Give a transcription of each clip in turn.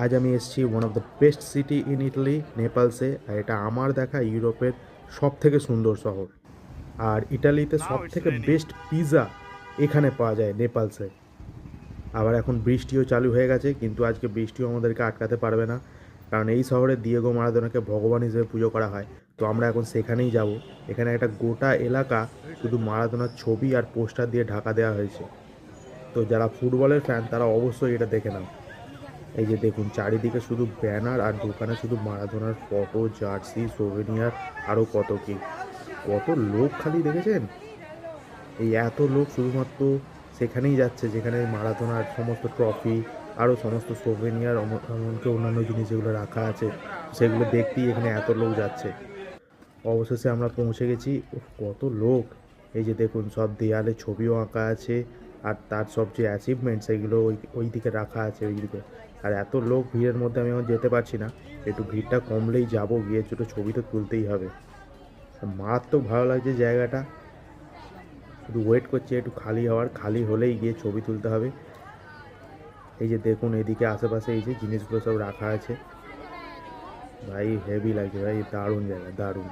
আজ আমি এসেছি one of the best city in Italy, নেপালসে। আর এটা আমার দেখা ইউরোপের সব থেকে সুন্দর শহর। আর ইটালিতে Now সব it's থেকে raining. বেস্ট পিৎজা এখানে পাওয়া যায়, নেপালসে। আবার এখন বৃষ্টিও চালু হয়ে গেছে, কিন্তু আজকে বৃষ্টিও আমাদেরকে আটকাতে পারবে না, কারণ এই শহরে দিয়েগো মারাদোনাকে ভগবান হিসেবে পুজো করা হয়। তো আমরা এখন সেখানেই যাব। এখানে একটা গোটা এলাকা শুধু মারাদোনার ছবি আর পোস্টার দিয়ে ঢাকা দেওয়া হয়েছে। তো যারা ফুটবলের ফ্যান তারা অবশ্যই এটা দেখে নাও। এই যে দেখুন, চারিদিকে শুধু ব্যানার আর দোকানে শুধু মারাদোনার ফটো, জার্সি, সোভেনিয়ার, আরও কত কি। কত লোক খালি দেখেছেন? এই এত লোক শুধুমাত্র সেখানেই যাচ্ছে যেখানে মারাদোনার সমস্ত ট্রফি, আরও সমস্ত সোভেনিয়ার, এমনকি অন্যান্য জিনিস যেগুলো রাখা আছে সেগুলো দেখতেই এখানে এত লোক যাচ্ছে। অবশেষে আমরা পৌঁছে গেছি। উফ, কত লোক! এই যে দেখুন, সব দেয়ালে ছবিও আঁকা আছে, আর তার সব যে অ্যাচিভমেন্ট সেগুলো ওই ওই দিকে রাখা আছে, ওই দিকে। আর এত লোক ভিড়ের মধ্যে আমি এখন যেতে পারছি না। একটু ভিড়টা কমলেই যাব, গিয়ে ছোটো ছবি তো তুলতেই হবে। মারাত্মক ভালো লাগছে জায়গাটা। শুধু ওয়েট করছি একটু খালি হওয়ার, খালি হলেই গিয়ে ছবি তুলতে হবে। এই যে দেখুন, এদিকে আশেপাশে এই যে জিনিসগুলো সব রাখা আছে। ভাই হেভি লাগছে ভাই, দারুণ জায়গা, দারুণ।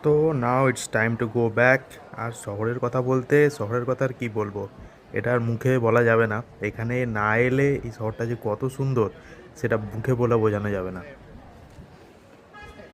তো now it's time to go back. আর শহরের কথা বলতে, শহরের কথা আর কী বলবো, এটা আর মুখে বলা যাবে না। এখানে না এলে এই শহরটা যে কত সুন্দর সেটা মুখে বলে বোঝানো যাবে না।